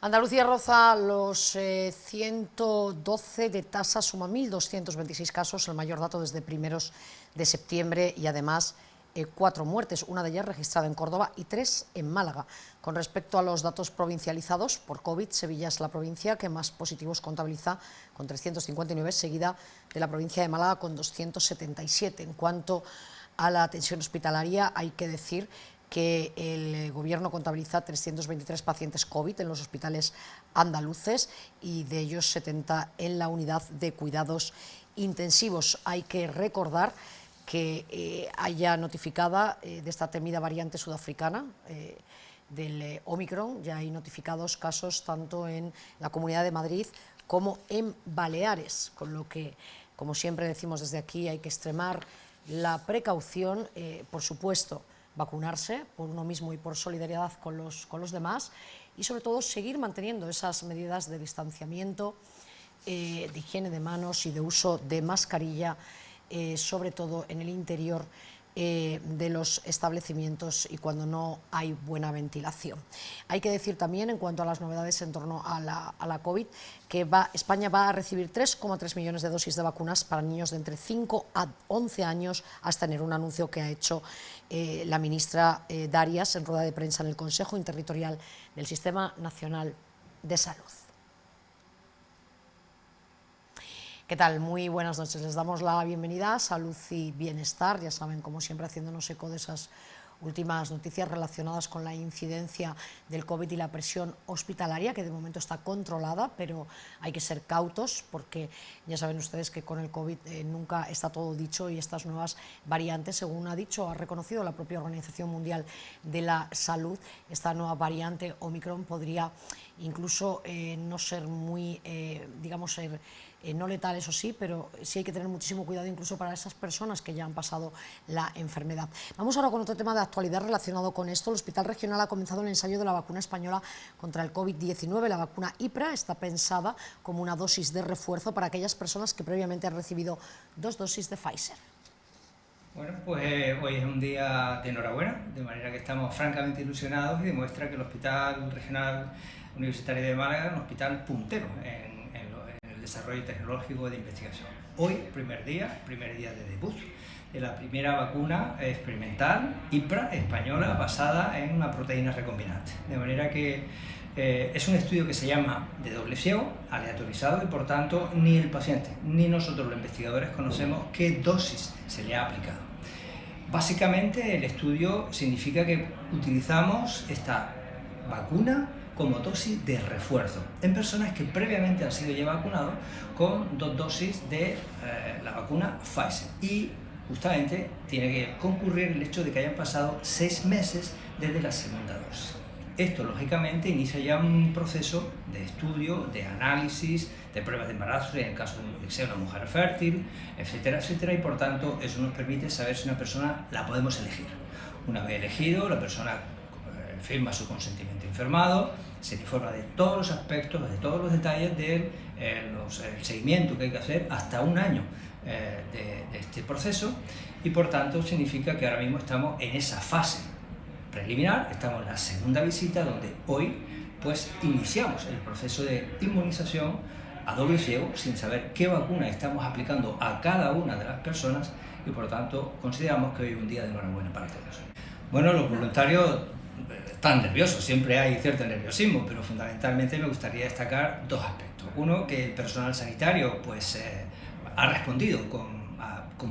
Andalucía roza los 112 de tasa, suma 1.226 casos, el mayor dato desde primeros de septiembre y además 4 muertes, una de ellas registrada en Córdoba y 3 en Málaga. Con respecto a los datos provincializados por COVID, Sevilla es la provincia que más positivos contabiliza, con 359, seguida de la provincia de Málaga con 277. En cuanto a la atención hospitalaria, hay que decir que el Gobierno contabiliza 323 pacientes COVID en los hospitales andaluces y de ellos 70 en la unidad de cuidados intensivos. Hay que recordar que haya notificada de esta temida variante sudafricana del Omicron. Ya hay notificados casos tanto en la Comunidad de Madrid como en Baleares, con lo que, como siempre decimos desde aquí, hay que extremar la precaución, por supuesto, vacunarse por uno mismo y por solidaridad con los demás, y sobre todo seguir manteniendo esas medidas de distanciamiento, de higiene de manos y de uso de mascarilla, sobre todo en el interior de los establecimientos y cuando no hay buena ventilación. Hay que decir también, en cuanto a las novedades en torno a la COVID, que España va a recibir 3,3 millones de dosis de vacunas para niños de entre 5 a 11 años hasta enero, un anuncio que ha hecho la ministra Darias en rueda de prensa en el Consejo Interterritorial del Sistema Nacional de Salud. ¿Qué tal? Muy buenas noches. Les damos la bienvenida a Salud y Bienestar. Ya saben, como siempre, haciéndonos eco de esas últimas noticias relacionadas con la incidencia del COVID y la presión hospitalaria, que de momento está controlada, pero hay que ser cautos porque ya saben ustedes que con el COVID nunca está todo dicho, y estas nuevas variantes, según ha reconocido la propia Organización Mundial de la Salud, esta nueva variante Omicron podría incluso no ser muy, no letal, eso sí, pero sí hay que tener muchísimo cuidado incluso para esas personas que ya han pasado la enfermedad. Vamos ahora con otro tema de actualidad relacionado con esto. El Hospital Regional ha comenzado el ensayo de la vacuna española contra el COVID-19. La vacuna IPRA está pensada como una dosis de refuerzo para aquellas personas que previamente han recibido 2 dosis de Pfizer. Bueno, pues hoy es un día de enhorabuena, de manera que estamos francamente ilusionados y demuestra que el Hospital Regional Universitario de Málaga es un hospital puntero en el desarrollo tecnológico de investigación. Hoy, primer día de debut de la primera vacuna experimental IPRA española basada en una proteína recombinante. De manera que es un estudio que se llama de doble ciego, aleatorizado, y por tanto ni el paciente ni nosotros los investigadores conocemos qué dosis se le ha aplicado. Básicamente el estudio significa que utilizamos esta vacuna como dosis de refuerzo en personas que previamente han sido ya vacunados con 2 dosis de la vacuna Pfizer, y justamente tiene que concurrir el hecho de que hayan pasado 6 meses desde la segunda dosis. Esto, lógicamente, inicia ya un proceso de estudio, de análisis, de pruebas de embarazo, en el caso de que sea una mujer fértil, etcétera, etcétera, y por tanto eso nos permite saber si una persona la podemos elegir. Una vez elegido, la persona firma su consentimiento informado, se informa de todos los aspectos, de todos los detalles del seguimiento que hay que hacer hasta un año de este proceso, y por tanto significa que ahora mismo estamos en esa fase preliminar, estamos en la segunda visita, donde hoy pues iniciamos el proceso de inmunización a doble ciego, sin saber qué vacuna estamos aplicando a cada una de las personas, y por lo tanto consideramos que hoy es un día de enhorabuena para todos. Bueno, los voluntarios están nerviosos, siempre hay cierto nerviosismo, pero fundamentalmente me gustaría destacar 2 aspectos. Uno, que el personal sanitario pues ha respondido con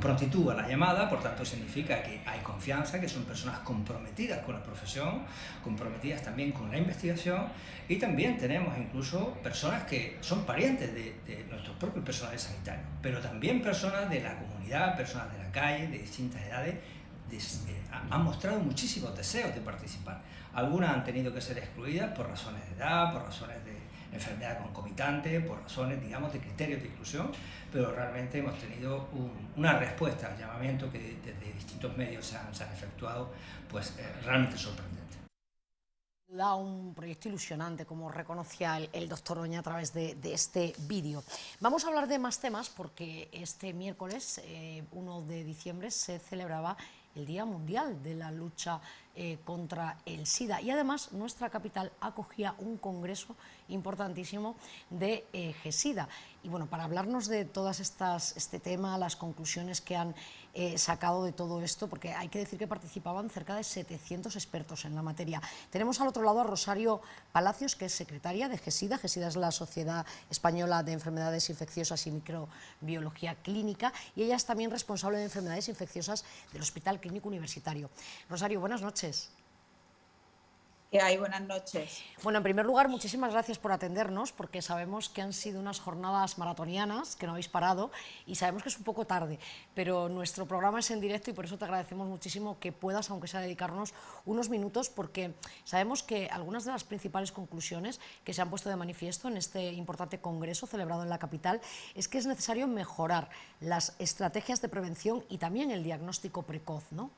prontitud a la llamada, por tanto significa que hay confianza, que son personas comprometidas con la profesión, comprometidas también con la investigación, y también tenemos incluso personas que son parientes de nuestros propios personales sanitarios, pero también personas de la comunidad, personas de la calle, de distintas edades, han mostrado muchísimos deseos de participar. Algunas han tenido que ser excluidas por razones de edad, por razones de enfermedad concomitante, por razones, digamos, de criterios de inclusión, pero realmente hemos tenido una respuesta al llamamiento que desde distintos medios se han efectuado, pues realmente sorprendente. Un proyecto ilusionante, como reconocía el doctor Oña a través de este vídeo. Vamos a hablar de más temas porque este miércoles, 1 de diciembre, se celebraba el Día Mundial de la Lucha contra el SIDA. Y además nuestra capital acogía un congreso importantísimo de GESIDA. Y bueno, para hablarnos de todas este tema, las conclusiones que han sacado de todo esto, porque hay que decir que participaban cerca de 700 expertos en la materia. Tenemos al otro lado a Rosario Palacios, que es secretaria de GESIDA. GESIDA es la Sociedad Española de Enfermedades Infecciosas y Microbiología Clínica, y ella es también responsable de enfermedades infecciosas del Hospital Clínico Universitario. Rosario, buenas noches. ¿Qué hay? Buenas noches. Bueno, en primer lugar, muchísimas gracias por atendernos, porque sabemos que han sido unas jornadas maratonianas, que no habéis parado, y sabemos que es un poco tarde, pero nuestro programa es en directo y por eso te agradecemos muchísimo que puedas, aunque sea, dedicarnos unos minutos, porque sabemos que algunas de las principales conclusiones que se han puesto de manifiesto en este importante congreso celebrado en la capital es que es necesario mejorar las estrategias de prevención y también el diagnóstico precoz, ¿no?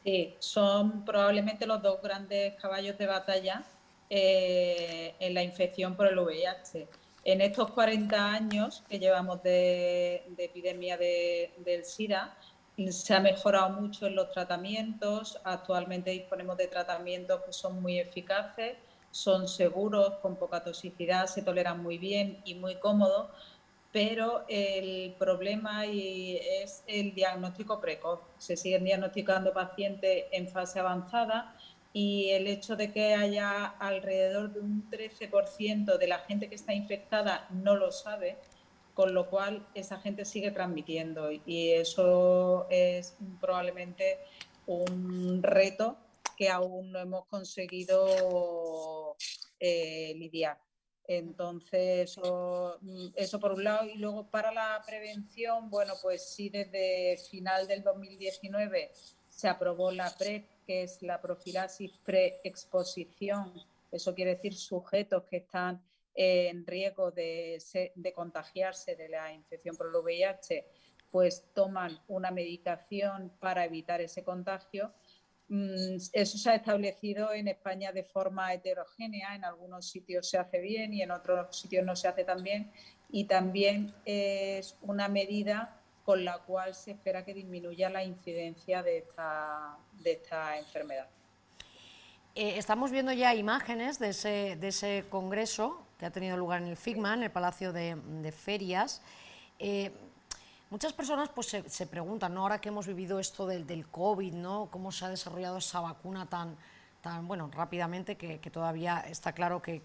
Sí, son probablemente los dos grandes caballos de batalla en la infección por el VIH. En estos 40 años que llevamos de epidemia del SIDA, se ha mejorado mucho en los tratamientos. Actualmente disponemos de tratamientos que son muy eficaces, son seguros, con poca toxicidad, se toleran muy bien y muy cómodos. Pero el problema es el diagnóstico precoz. Se siguen diagnosticando pacientes en fase avanzada y el hecho de que haya alrededor de un 13% de la gente que está infectada no lo sabe, con lo cual esa gente sigue transmitiendo y eso es probablemente un reto que aún no hemos conseguido lidiar. Entonces, eso por un lado. Y luego para la prevención, bueno, pues sí, desde final del 2019 se aprobó la PrEP, que es la profilaxis preexposición. Eso quiere decir sujetos que están en riesgo de contagiarse de la infección por el VIH, pues toman una medicación para evitar ese contagio. Eso se ha establecido en España de forma heterogénea, en algunos sitios se hace bien y en otros sitios no se hace tan bien, y también es una medida con la cual se espera que disminuya la incidencia de esta enfermedad. Estamos viendo ya imágenes de ese congreso que ha tenido lugar en el FICMA, en el Palacio de Ferias. Muchas personas pues, se preguntan, ¿no? Ahora que hemos vivido esto del COVID, ¿no? Cómo se ha desarrollado esa vacuna tan bueno, rápidamente, que todavía está claro que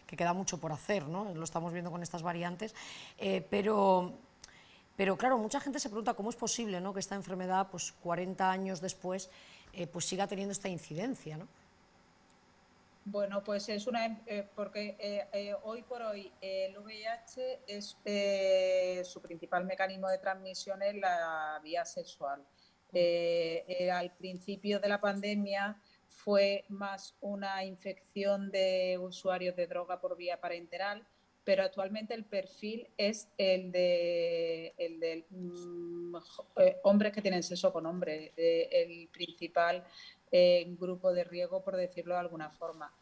queda mucho por hacer, ¿no? Lo estamos viendo con estas variantes, pero claro, mucha gente se pregunta cómo es posible, ¿no?, que esta enfermedad, pues 40 años después, pues siga teniendo esta incidencia, ¿no? Bueno, pues es porque hoy por hoy el VIH es su principal mecanismo de transmisión es la vía sexual. Al principio de la pandemia fue más una infección de usuarios de droga por vía parenteral, pero actualmente el perfil es el de hombres que tienen sexo con hombres, el principal grupo de riesgo, por decirlo de alguna forma.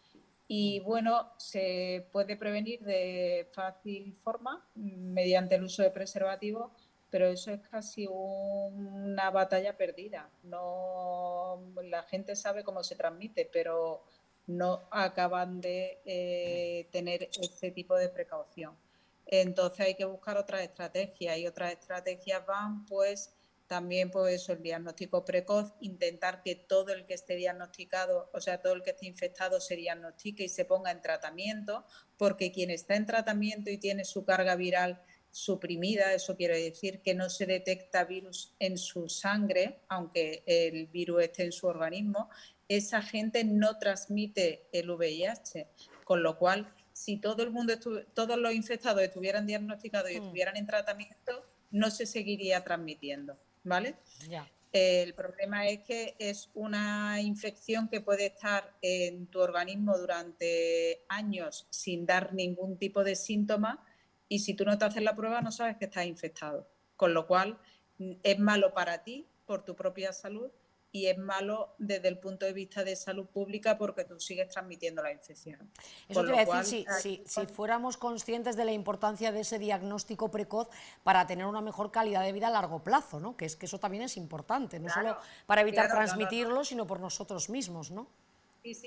Y bueno, se puede prevenir de fácil forma mediante el uso de preservativos, pero eso es casi una batalla perdida. No, la gente sabe cómo se transmite, pero no acaban de tener ese tipo de precaución. Entonces hay que buscar otras estrategias y otras estrategias van pues también pues el diagnóstico precoz, intentar que todo el que esté diagnosticado, o sea, todo el que esté infectado se diagnostique y se ponga en tratamiento, porque quien está en tratamiento y tiene su carga viral suprimida, eso quiere decir que no se detecta virus en su sangre, aunque el virus esté en su organismo, esa gente no transmite el VIH, con lo cual si todo el mundo todos los infectados estuvieran diagnosticados y estuvieran en tratamiento, no se seguiría transmitiendo, ¿vale? Ya. El problema es que es una infección que puede estar en tu organismo durante años sin dar ningún tipo de síntoma y si tú no te haces la prueba no sabes que estás infectado. Con lo cual es malo para ti, por tu propia salud, y es malo desde el punto de vista de salud pública porque tú sigues transmitiendo la infección. Eso te iba a decir, si fuéramos conscientes de la importancia de ese diagnóstico precoz para tener una mejor calidad de vida a largo plazo, ¿no? Que eso también es importante, no solo para evitar transmitirlo, sino por nosotros mismos, ¿no?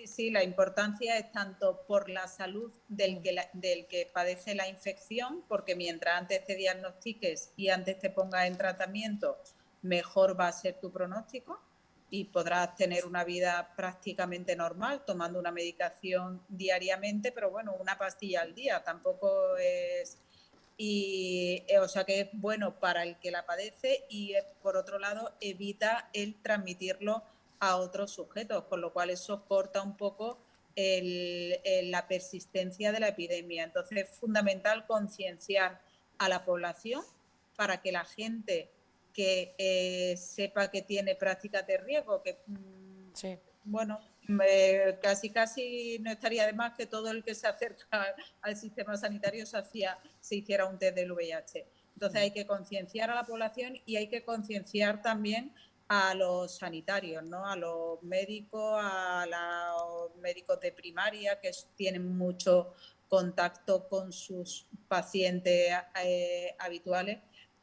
Sí, la importancia es tanto por la salud del que padece la infección, porque mientras antes te diagnostiques y antes te pongas en tratamiento, mejor va a ser tu pronóstico y podrás tener una vida prácticamente normal, tomando una medicación diariamente, pero bueno, una pastilla al día tampoco es... o sea que es bueno para el que la padece y por otro lado evita el transmitirlo a otros sujetos, con lo cual eso corta un poco la persistencia de la epidemia. Entonces es fundamental concienciar a la población para que la gente que sepa que tiene prácticas de riesgo, que bueno, casi no estaría de más que todo el que se acerca al sistema sanitario se hiciera un test del VIH. Entonces hay que concienciar a la población y hay que concienciar también a los sanitarios, ¿no? A los médicos de primaria que tienen mucho contacto con sus pacientes habituales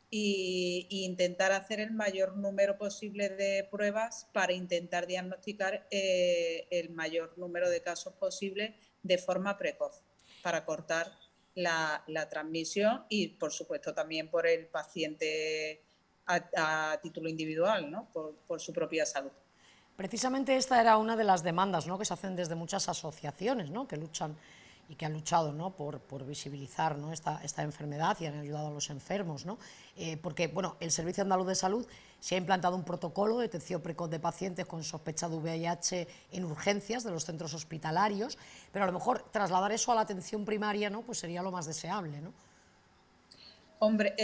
e intentar hacer el mayor número posible de pruebas para intentar diagnosticar el mayor número de casos posible de forma precoz para cortar la transmisión y, por supuesto, también por el paciente a título individual, ¿no? Por su propia salud. Precisamente esta era una de las demandas, ¿no?, que se hacen desde muchas asociaciones, ¿no?, que luchan y que han luchado, ¿no?, por visibilizar, ¿no?, esta enfermedad y han ayudado a los enfermos, ¿no? Porque bueno, el Servicio Andaluz de Salud se ha implantado un protocolo de detección precoz de pacientes con sospecha de VIH en urgencias de los centros hospitalarios, pero a lo mejor trasladar eso a la atención primaria, ¿no?, pues sería lo más deseable, ¿no? Hombre,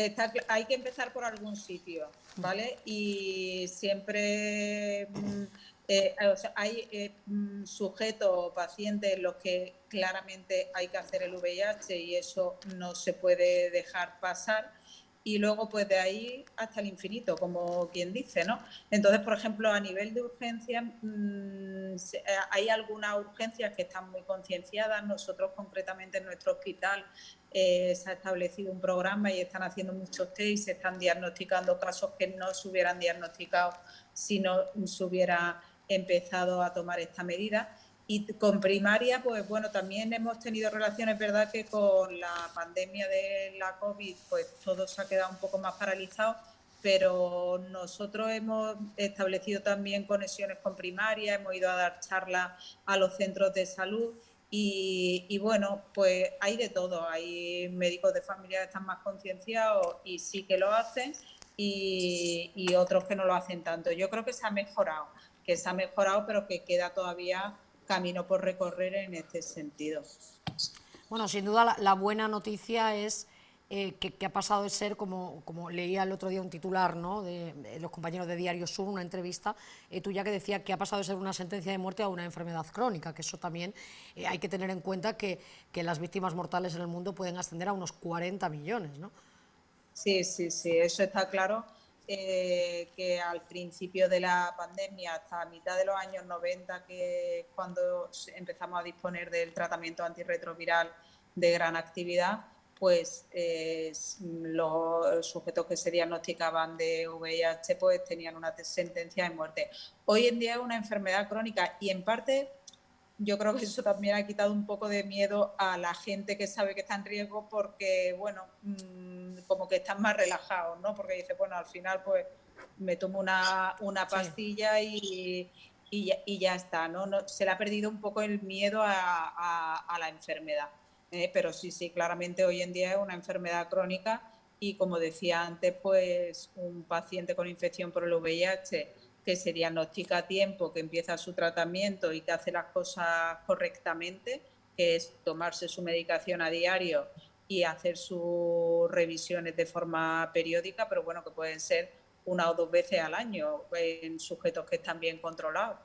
hay que empezar por algún sitio, ¿vale? Y siempre o sea, hay sujetos o pacientes en los que claramente hay que hacer el VIH y eso no se puede dejar pasar. Y luego, pues de ahí hasta el infinito, como quien dice, ¿no? Entonces, por ejemplo, a nivel de urgencias, hay algunas urgencias que están muy concienciadas. Nosotros, concretamente, en nuestro hospital se ha establecido un programa y están haciendo muchos test y se están diagnosticando casos que no se hubieran diagnosticado si no se hubiera empezado a tomar esta medida. Y con primaria, pues bueno, también hemos tenido relaciones, verdad que con la pandemia de la COVID, pues todo se ha quedado un poco más paralizado, pero nosotros hemos establecido también conexiones con primaria, hemos ido a dar charlas a los centros de salud y bueno, pues hay de todo, hay médicos de familia que están más concienciados y sí que lo hacen y otros que no lo hacen tanto. Yo creo que se ha mejorado, pero que queda todavía camino por recorrer en este sentido. Bueno, sin duda la buena noticia es que ha pasado de ser, como leía el otro día un titular, ¿no?, de los compañeros de Diario Sur, una entrevista tuya que decía que ha pasado de ser una sentencia de muerte a una enfermedad crónica, que eso también hay que tener en cuenta que las víctimas mortales en el mundo pueden ascender a unos 40 millones, ¿no? Sí, eso está claro. Que al principio de la pandemia, hasta mitad de los años 90, que es cuando empezamos a disponer del tratamiento antirretroviral de gran actividad, pues los sujetos que se diagnosticaban de VIH pues tenían una sentencia de muerte. Hoy en día es una enfermedad crónica y en parte yo creo que eso también ha quitado un poco de miedo a la gente que sabe que está en riesgo porque, bueno, como que están más relajados, ¿no? Porque dice, bueno, al final pues me tomo una pastilla y ya está, ¿no? Se le ha perdido un poco el miedo a la enfermedad. Pero sí, claramente hoy en día es una enfermedad crónica y, como decía antes, pues un paciente con infección por el VIH que se diagnostica a tiempo, que empieza su tratamiento y que hace las cosas correctamente, que es tomarse su medicación a diario y hacer sus revisiones de forma periódica, pero bueno, que pueden ser una o dos veces al año en sujetos que están bien controlados,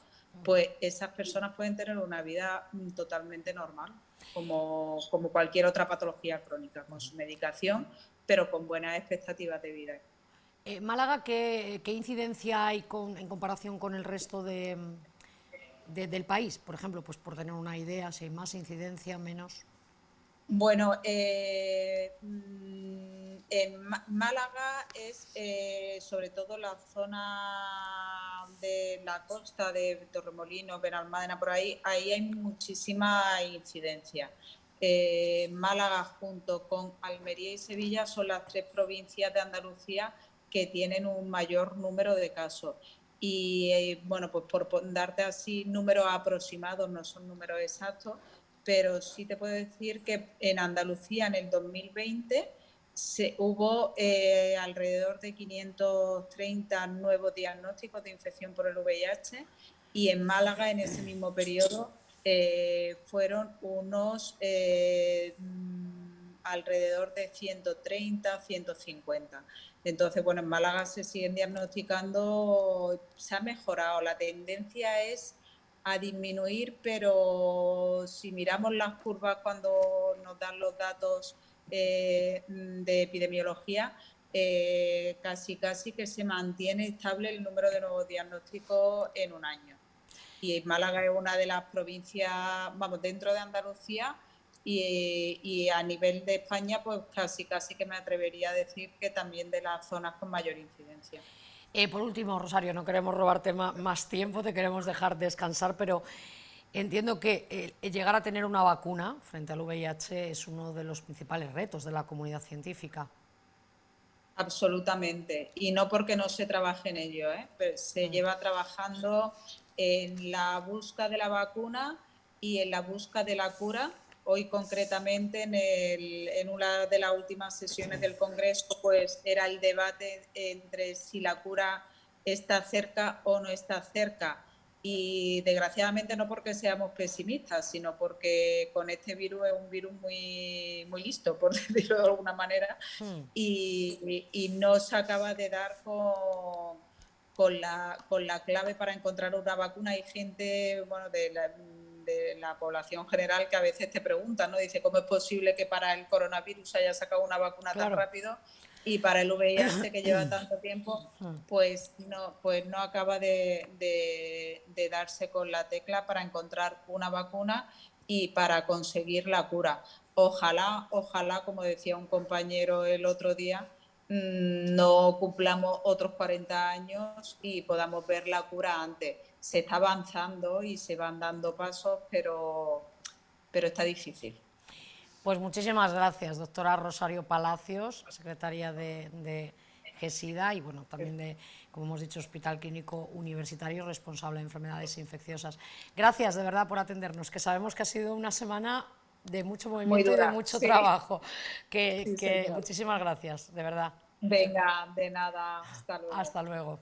pues esas personas pueden tener una vida totalmente normal, como cualquier otra patología crónica, con su medicación, pero con buenas expectativas de vida. Málaga, ¿qué incidencia hay en comparación con el resto del país? Por ejemplo, pues por tener una idea, si hay más incidencia, menos. Bueno, en Málaga es sobre todo la zona de la costa de Torremolinos, Benalmádena, por ahí hay muchísima incidencia. Málaga junto con Almería y Sevilla son las 3 provincias de Andalucía que tienen un mayor número de casos. Y bueno, pues por darte así números aproximados, no son números exactos, pero sí te puedo decir que en Andalucía en el 2020 hubo alrededor de 530 nuevos diagnósticos de infección por el VIH y en Málaga en ese mismo periodo fueron unos alrededor de 130, 150. Entonces, bueno, en Málaga se siguen diagnosticando, se ha mejorado, la tendencia es a disminuir, pero si miramos las curvas cuando nos dan los datos de epidemiología, casi que se mantiene estable el número de nuevos diagnósticos en un año. Y Málaga es una de las provincias, vamos, dentro de Andalucía y a nivel de España, pues casi que me atrevería a decir que también de las zonas con mayor incidencia. Por último, Rosario, no queremos robarte más tiempo, te queremos dejar descansar, pero entiendo que llegar a tener una vacuna frente al VIH es uno de los principales retos de la comunidad científica. Absolutamente, y no porque no se trabaje en ello, pero se lleva trabajando en la búsqueda de la vacuna y en la búsqueda de la cura. Hoy concretamente en una de las últimas sesiones del Congreso pues era el debate entre si la cura está cerca o no está cerca. Y desgraciadamente no porque seamos pesimistas, sino porque con este virus es un virus muy, muy listo, por decirlo de alguna manera, y no se acaba de dar con la clave para encontrar una vacuna. Hay gente, bueno, de la población general que a veces te pregunta, ¿no? Dice, ¿cómo es posible que para el coronavirus se haya sacado una vacuna tan rápido y para el VIH que lleva tanto tiempo, pues no acaba de darse con la tecla para encontrar una vacuna y para conseguir la cura? Ojalá, como decía un compañero el otro día, no cumplamos otros 40 años y podamos ver la cura antes. Se está avanzando y se van dando pasos, pero está difícil. Pues muchísimas gracias, doctora Rosario Palacios, secretaria de GESIDA y bueno, también de, como hemos dicho, Hospital Clínico Universitario, responsable de enfermedades infecciosas. Gracias de verdad por atendernos, que sabemos que ha sido una semana de mucho movimiento y de mucho trabajo. Muchísimas gracias, de verdad. Venga, de nada, hasta luego. Hasta luego.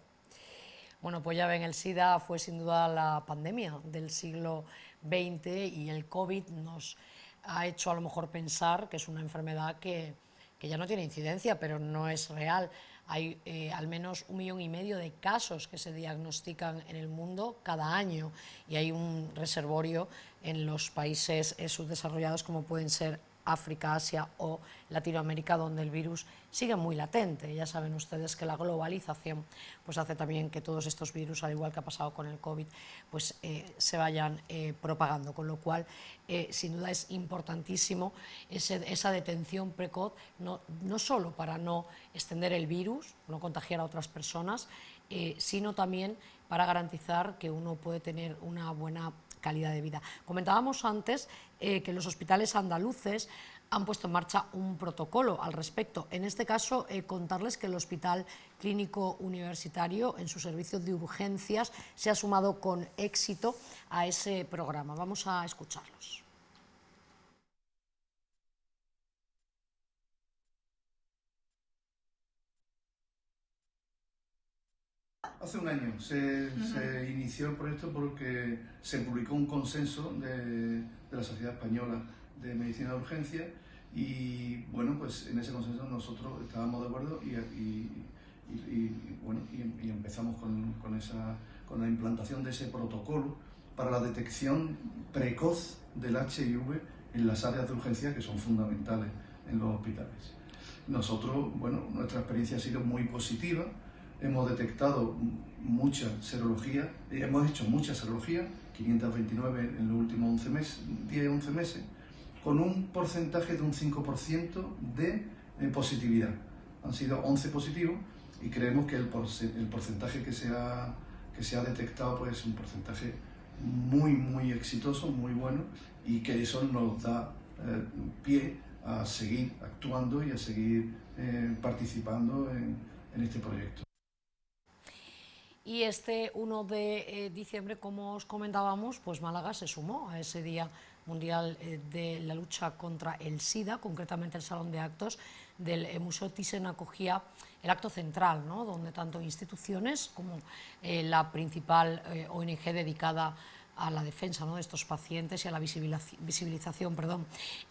Bueno, pues ya ven, el SIDA fue sin duda la pandemia del siglo XX y el COVID nos ha hecho a lo mejor pensar que es una enfermedad que ya no tiene incidencia, pero no es real. Hay al menos 1,5 millones de casos que se diagnostican en el mundo cada año y hay un reservorio en los países subdesarrollados como pueden ser África, Asia o Latinoamérica, donde el virus sigue muy latente. Ya saben ustedes que la globalización pues hace también que todos estos virus, al igual que ha pasado con el COVID, pues se vayan propagando, con lo cual sin duda es importantísimo esa detención precoz, no solo para no extender el virus, no contagiar a otras personas, sino también para garantizar que uno puede tener una buena calidad de vida. Comentábamos antes que los hospitales andaluces han puesto en marcha un protocolo al respecto. En este caso, contarles que el Hospital Clínico Universitario, en su servicio de urgencias, se ha sumado con éxito a ese programa. Vamos a escucharlos. Hace un año se inició el proyecto porque se publicó un consenso de la Sociedad Española de Medicina de Urgencia y bueno, pues en ese consenso nosotros estábamos de acuerdo y empezamos con la implantación de ese protocolo para la detección precoz del HIV en las áreas de urgencia que son fundamentales en los hospitales. Nosotros, bueno, nuestra experiencia ha sido muy positiva, hemos detectado mucha serología, hemos hecho mucha serología, 529 en los últimos 11 meses, 10-11 meses, con un porcentaje de un 5% de positividad. Han sido 11 positivos y creemos que el porcentaje que se ha detectado pues, es un porcentaje muy exitoso, muy bueno, y que eso nos da pie a seguir actuando y a seguir participando en este proyecto. Y este 1 de diciembre, como os comentábamos, pues Málaga se sumó a ese Día Mundial de la Lucha contra el SIDA. Concretamente el Salón de Actos del Museo Thyssen acogía el acto central, ¿no?, donde tanto instituciones como la principal ONG dedicada a la defensa, ¿no?, de estos pacientes y a la visibilización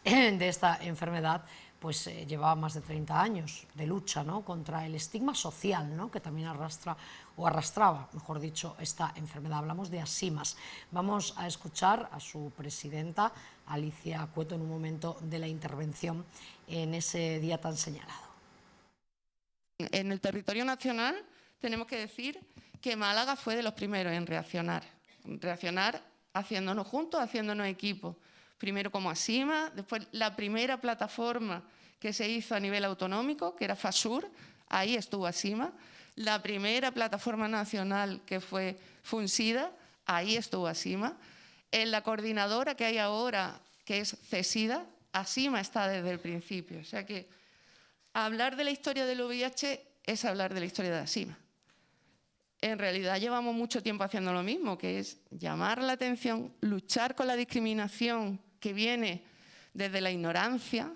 de esta enfermedad, pues llevaba más de 30 años de lucha, ¿no?, contra el estigma social, ¿no?, que también arrastraba, mejor dicho, esta enfermedad. Hablamos de ASIMAS. Vamos a escuchar a su presidenta, Alicia Cueto, en un momento de la intervención en ese día tan señalado. En el territorio nacional tenemos que decir que Málaga fue de los primeros en reaccionar haciéndonos juntos, haciéndonos equipo. Primero como ASIMA, después la primera plataforma que se hizo a nivel autonómico, que era FASUR, ahí estuvo ASIMA. La primera plataforma nacional que fue FUNSIDA, ahí estuvo ASIMA. En la coordinadora que hay ahora, que es CESIDA, ASIMA está desde el principio. O sea que hablar de la historia del VIH es hablar de la historia de ASIMA. En realidad llevamos mucho tiempo haciendo lo mismo, que es llamar la atención, luchar con la discriminación que viene desde la ignorancia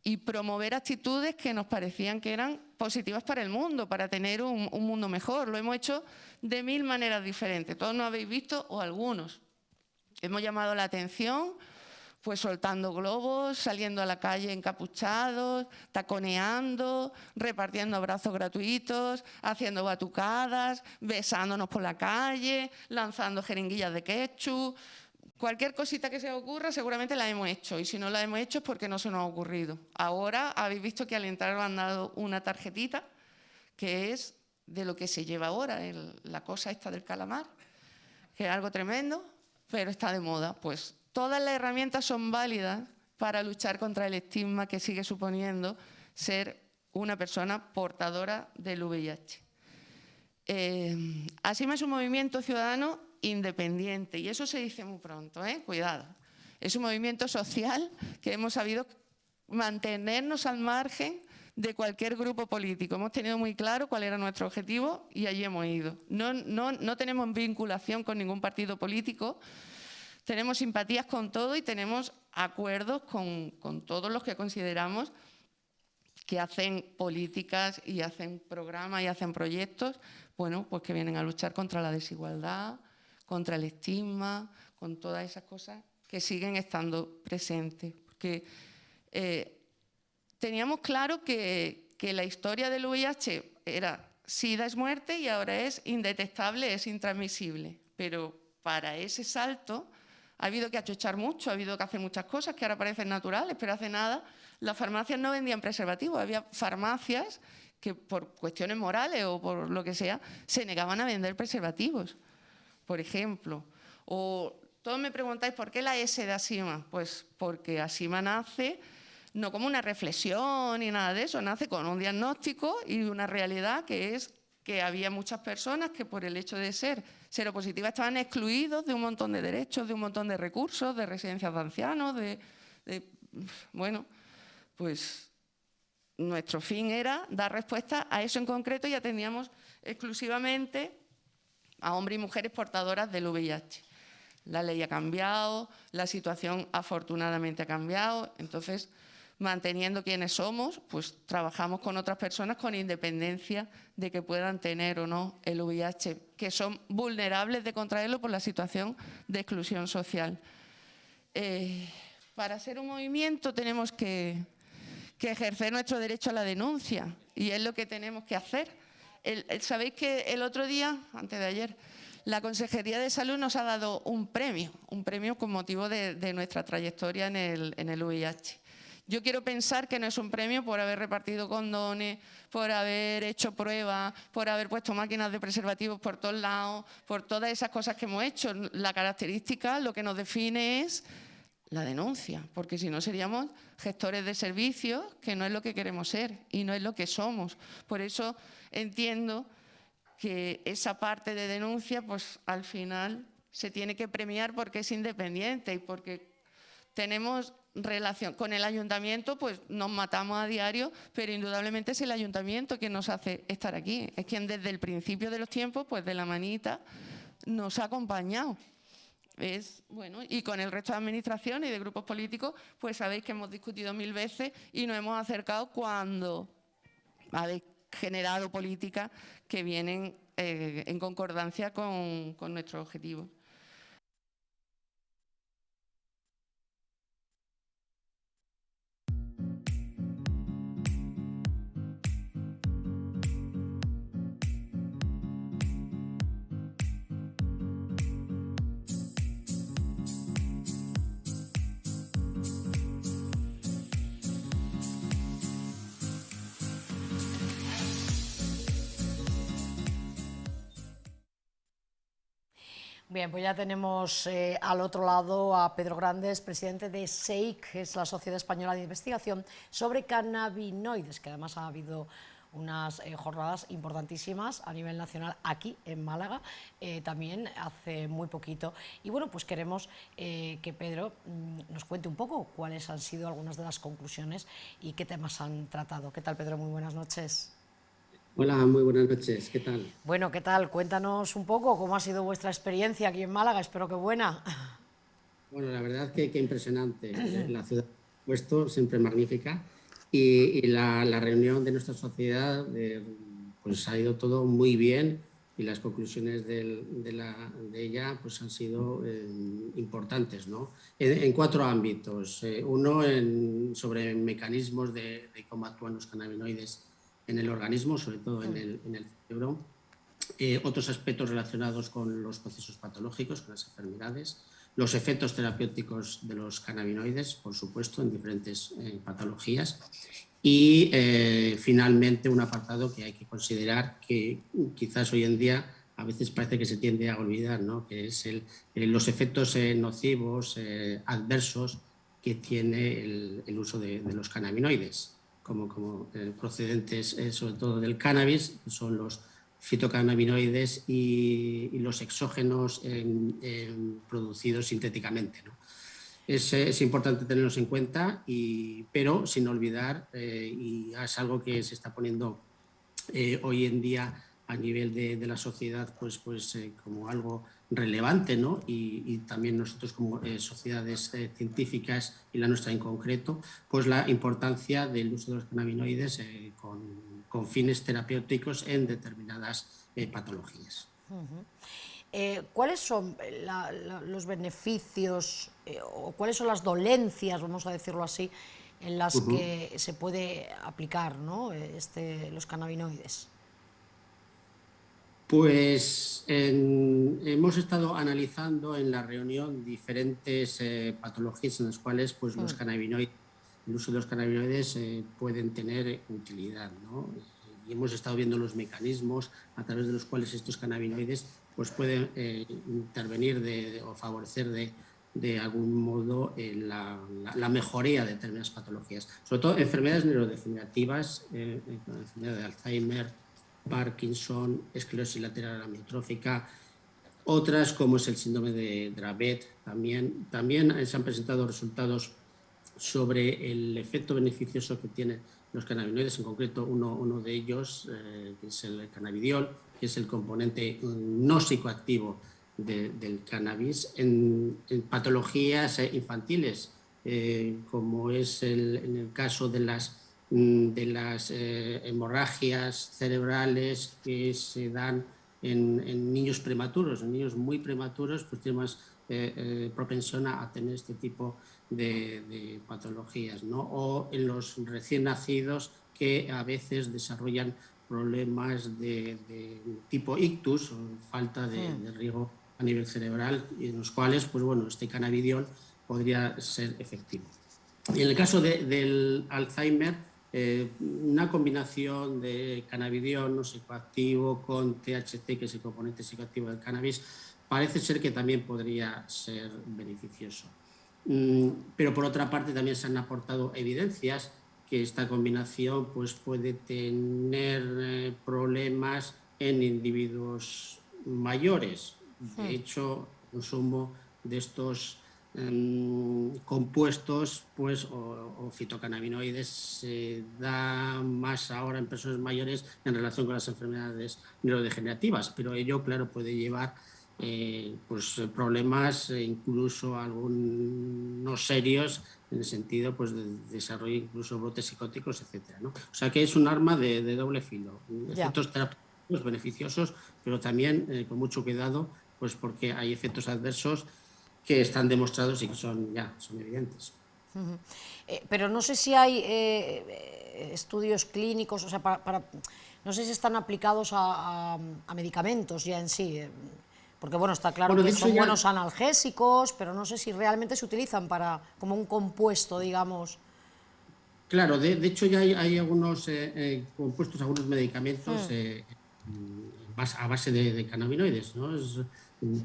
y promover actitudes que nos parecían que eran positivas para el mundo, para tener un mundo mejor. Lo hemos hecho de 1000 maneras diferentes, todos nos habéis visto o algunos. Hemos llamado la atención pues soltando globos, saliendo a la calle encapuchados, taconeando, repartiendo abrazos gratuitos, haciendo batucadas, besándonos por la calle, lanzando jeringuillas de ketchup. Cualquier cosita que se os ocurra seguramente la hemos hecho, y si no la hemos hecho es porque no se nos ha ocurrido. Ahora habéis visto que al entrar os han dado una tarjetita que es de lo que se lleva ahora, la cosa esta del calamar, que es algo tremendo, pero está de moda. Pues todas las herramientas son válidas para luchar contra el estigma que sigue suponiendo ser una persona portadora del VIH. ASIMA es un movimiento ciudadano independiente, y eso se dice muy pronto, cuidado. Es un movimiento social que hemos sabido mantenernos al margen de cualquier grupo político. Hemos tenido muy claro cuál era nuestro objetivo y allí hemos ido. No tenemos vinculación con ningún partido político. Tenemos simpatías con todo y tenemos acuerdos con todos los que consideramos que hacen políticas y hacen programas y hacen proyectos, bueno, pues que vienen a luchar contra la desigualdad, contra el estigma, con todas esas cosas que siguen estando presentes. Porque teníamos claro que la historia del VIH era SIDA es muerte y ahora es indetectable, es intransmisible. Pero para ese salto ha habido que achochar mucho, ha habido que hacer muchas cosas que ahora parecen naturales, pero hace nada las farmacias no vendían preservativos. Había farmacias que por cuestiones morales o por lo que sea se negaban a vender preservativos, por ejemplo. O todos me preguntáis ¿por qué la S de ASIMA? Pues porque ASIMA nace no como una reflexión ni nada de eso, nace con un diagnóstico y una realidad que es que había muchas personas que por el hecho de ser seropositivas estaban excluidos de un montón de derechos, de un montón de recursos, de residencias de ancianos, bueno, pues nuestro fin era dar respuesta a eso en concreto y atendíamos exclusivamente a hombres y mujeres portadoras del VIH. La ley ha cambiado, la situación afortunadamente ha cambiado, entonces manteniendo quienes somos, pues trabajamos con otras personas con independencia de que puedan tener o no el VIH, que son vulnerables de contraerlo por la situación de exclusión social. Para ser un movimiento tenemos que ejercer nuestro derecho a la denuncia y es lo que tenemos que hacer. Sabéis que el otro día, antes de ayer, la Consejería de Salud nos ha dado un premio con motivo de nuestra trayectoria en el VIH. Yo quiero pensar que no es un premio por haber repartido condones, por haber hecho pruebas, por haber puesto máquinas de preservativos por todos lados, por todas esas cosas que hemos hecho. La característica, lo que nos define es la denuncia, porque si no seríamos gestores de servicios, que no es lo que queremos ser y no es lo que somos. Por eso entiendo que esa parte de denuncia, pues al final se tiene que premiar porque es independiente y porque tenemos relación con el ayuntamiento, pues nos matamos a diario, pero indudablemente es el ayuntamiento quien nos hace estar aquí. Es quien desde el principio de los tiempos, pues de la manita, nos ha acompañado. Bueno, y con el resto de administraciones y de grupos políticos, pues sabéis que hemos discutido 1000 veces y nos hemos acercado cuando habéis generado políticas que vienen en concordancia con nuestros objetivos. Bien, pues ya tenemos al otro lado a Pedro Grandes, presidente de SEIC, que es la Sociedad Española de Investigación sobre Cannabinoides, que además ha habido unas jornadas importantísimas a nivel nacional aquí en Málaga, también hace muy poquito. Y bueno, pues queremos que Pedro nos cuente un poco cuáles han sido algunas de las conclusiones y qué temas han tratado. ¿Qué tal, Pedro? Muy buenas noches. Hola, muy buenas noches, ¿qué tal? Bueno, ¿qué tal? Cuéntanos un poco cómo ha sido vuestra experiencia aquí en Málaga, espero que buena. Bueno, la verdad que impresionante. La ciudad, por supuesto, siempre magnífica. Y la reunión de nuestra sociedad, pues ha ido todo muy bien y las conclusiones de ella pues han sido importantes, ¿no? En 4 ámbitos. Uno sobre mecanismos de cómo actúan los cannabinoides en el organismo, sobre todo en el cerebro. Otros aspectos relacionados con los procesos patológicos, con las enfermedades, los efectos terapéuticos de los cannabinoides, por supuesto, en diferentes patologías. Y finalmente un apartado que hay que considerar que quizás hoy en día a veces parece que se tiende a olvidar, ¿no? Que es los efectos nocivos, adversos que tiene el uso de los cannabinoides, como procedentes sobre todo del cannabis, que son los fitocannabinoides y los exógenos producidos sintéticamente, ¿no? Es importante tenerlos en cuenta, pero sin olvidar, y es algo que se está poniendo hoy en día a nivel de la sociedad pues como algo relevante, ¿no? Y también nosotros como sociedades científicas y la nuestra en concreto, pues la importancia del uso de los cannabinoides con fines terapéuticos en determinadas patologías. ¿Cuáles son los beneficios o cuáles son las dolencias, vamos a decirlo así, en las que se puede aplicar, ¿no? los cannabinoides? Pues hemos estado analizando en la reunión diferentes patologías en las cuales pues, los cannabinoides, el uso de los cannabinoides pueden tener utilidad, ¿no? Y hemos estado viendo los mecanismos a través de los cuales estos cannabinoides pues, pueden intervenir o favorecer de algún modo la mejoría de determinadas patologías, sobre todo enfermedades neurodegenerativas, enfermedad de Alzheimer, Parkinson, esclerosis lateral amiotrófica, otras como es el síndrome de Dravet. También se han presentado resultados sobre el efecto beneficioso que tienen los cannabinoides, en concreto uno de ellos, que es el cannabidiol, que es el componente no psicoactivo del cannabis, en patologías infantiles, como es en el caso de las hemorragias cerebrales que se dan en niños prematuros. En niños muy prematuros pues tienen más propensión a tener este tipo de patologías, ¿no? O en los recién nacidos que a veces desarrollan problemas de tipo ictus o falta de riego a nivel cerebral, y en los cuales pues, bueno, este cannabidiol podría ser efectivo. Y en el caso del Alzheimer, una combinación de cannabidiol no psicoactivo con THC, que es el componente psicoactivo del cannabis, parece ser que también podría ser beneficioso. Pero por otra parte también se han aportado evidencias que esta combinación pues, puede tener problemas en individuos mayores. De hecho, el consumo de estos compuestos pues, o fitocannabinoides se da más ahora en personas mayores en relación con las enfermedades neurodegenerativas, pero ello, claro, puede llevar pues, problemas, incluso algunos serios, en el sentido pues, de desarrollo incluso brotes psicóticos, etcétera, ¿no? O sea que es un arma de doble filo, efectos terapéuticos beneficiosos, pero también con mucho cuidado, pues porque hay efectos adversos que están demostrados y que son evidentes. Pero no sé si hay estudios clínicos, o sea, no sé si están aplicados a medicamentos ya en sí, porque bueno, está claro que son buenos analgésicos, pero no sé si realmente se utilizan como un compuesto, digamos. Claro, de hecho ya hay algunos compuestos, algunos medicamentos a base de cannabinoides, ¿no?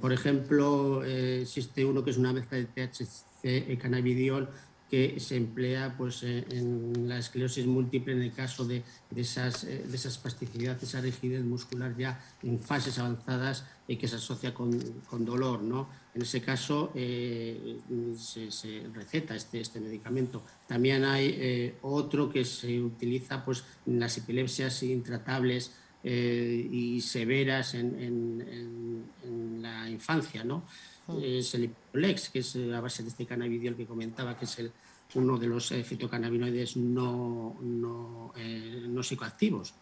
Por ejemplo, existe uno que es una mezcla de THC y cannabidiol que se emplea pues, en la esclerosis múltiple en el caso de esa espasticidad, esa rigidez muscular ya en fases avanzadas y que se asocia con dolor, ¿no? En ese caso se receta este medicamento. También hay otro que se utiliza pues, en las epilepsias intratables y severas en la infancia, ¿no? Es el Iprolex, que es a base de este cannabidiol que comentaba, que es uno de los fitocannabinoides no psicoactivos.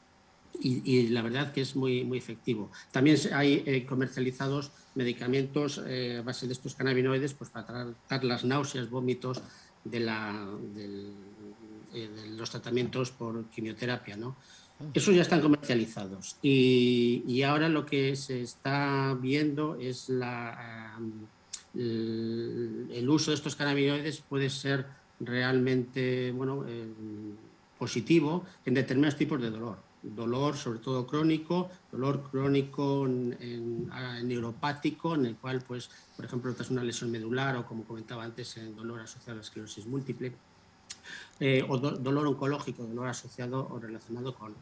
Y la verdad que es muy, muy efectivo. También hay comercializados medicamentos a base de estos cannabinoides pues, para tratar las náuseas, vómitos de los tratamientos por quimioterapia, ¿no? Esos ya están comercializados y ahora lo que se está viendo es el uso de estos cannabinoides puede ser realmente positivo en determinados tipos de dolor sobre todo dolor crónico neuropático, en el cual, pues, por ejemplo, tras una lesión medular o, como comentaba antes, el dolor asociado a la esclerosis múltiple, o dolor oncológico, dolor asociado o relacionado con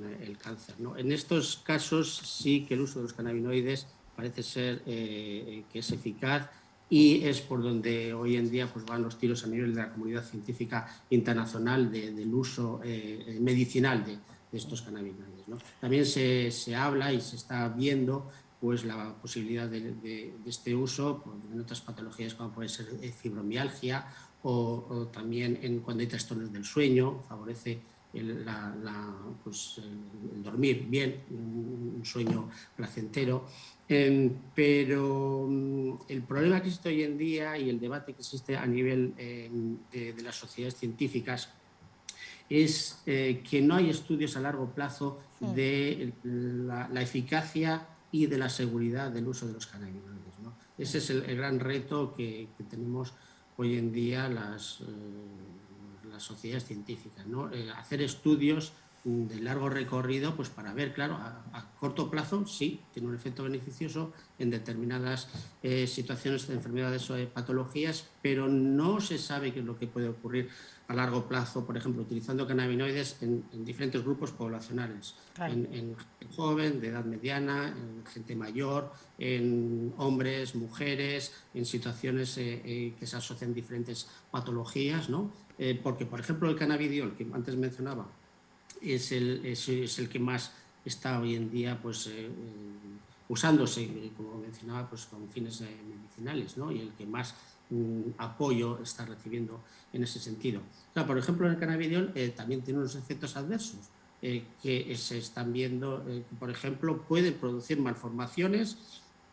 el cáncer, ¿no? En estos casos sí que el uso de los cannabinoides parece ser que es eficaz y es por donde hoy en día pues, van los tiros a nivel de la comunidad científica internacional del uso medicinal de estos cannabinoides, ¿no? También se habla y se está viendo pues, la posibilidad de este uso en otras patologías como puede ser fibromialgia o también cuando hay trastornos del sueño, favorece el dormir bien, un sueño placentero. Pero el problema que existe hoy en día y el debate que existe a nivel de las sociedades científicas es que no hay estudios a largo plazo de la eficacia y de la seguridad del uso de los cannabinoides, ¿no? Ese es el gran reto que tenemos hoy en día las sociedades científicas, ¿no? Hacer estudios de largo recorrido pues para ver, claro, a corto plazo sí, tiene un efecto beneficioso en determinadas situaciones de enfermedades o de patologías, pero no se sabe qué es lo que puede ocurrir a largo plazo, por ejemplo, utilizando cannabinoides en diferentes grupos poblacionales, claro. en gente joven, de edad mediana, en gente mayor, en hombres, mujeres, en situaciones que se asocian diferentes patologías, ¿no? Porque, por ejemplo, el cannabidiol, que antes mencionaba, es el que más está hoy en día pues, usándose, como mencionaba, pues, con fines medicinales, ¿no? Y el que más apoyo está recibiendo en ese sentido. O sea, por ejemplo, el cannabidiol también tiene unos efectos adversos que se están viendo, por ejemplo, pueden producir malformaciones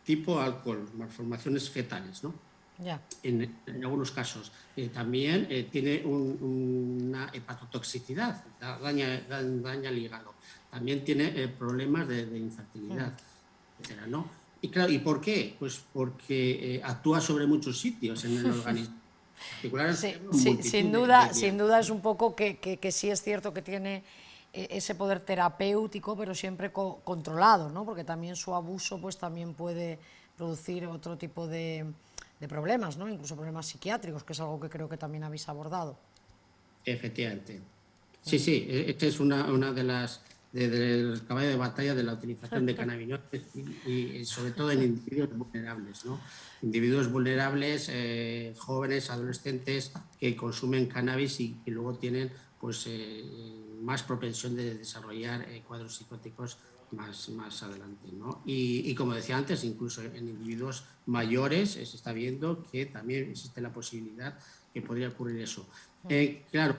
tipo alcohol, malformaciones fetales, ¿no? Yeah. En algunos casos. También tiene una hepatotoxicidad, daña el hígado. También tiene problemas de infertilidad, etcétera, ¿no? Y claro, ¿y por qué? Pues porque actúa sobre muchos sitios en el organismo. Sí, sí, sin duda es un poco que sí es cierto que tiene ese poder terapéutico, pero siempre controlado, ¿no? Porque también su abuso pues también puede producir otro tipo de problemas, ¿no? Incluso problemas psiquiátricos, que es algo que creo que también habéis abordado. Efectivamente. Sí, sí, esta es una de las del caballo de batalla de la utilización de cannabinoides y sobre todo en individuos vulnerables, ¿no? Individuos vulnerables, jóvenes, adolescentes que consumen cannabis y que luego tienen pues más propensión de desarrollar cuadros psicóticos más adelante, ¿no? Y como decía antes, incluso en individuos mayores se está viendo que también existe la posibilidad que podría ocurrir eso. Claro,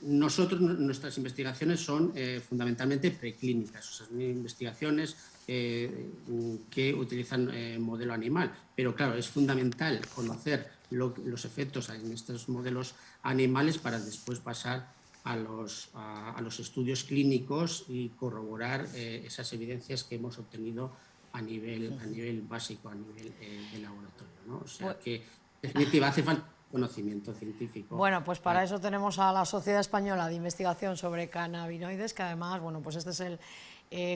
nuestras investigaciones son fundamentalmente preclínicas, o sea, son investigaciones que utilizan modelo animal, pero claro, es fundamental conocer los efectos en estos modelos animales para después pasar a los estudios clínicos y corroborar esas evidencias que hemos obtenido a nivel básico, a nivel de laboratorio, ¿no? O sea que, en definitiva, hace falta conocimiento científico. Bueno, pues para eso tenemos a la Sociedad Española de Investigación sobre Cannabinoides, que además, bueno, pues este es el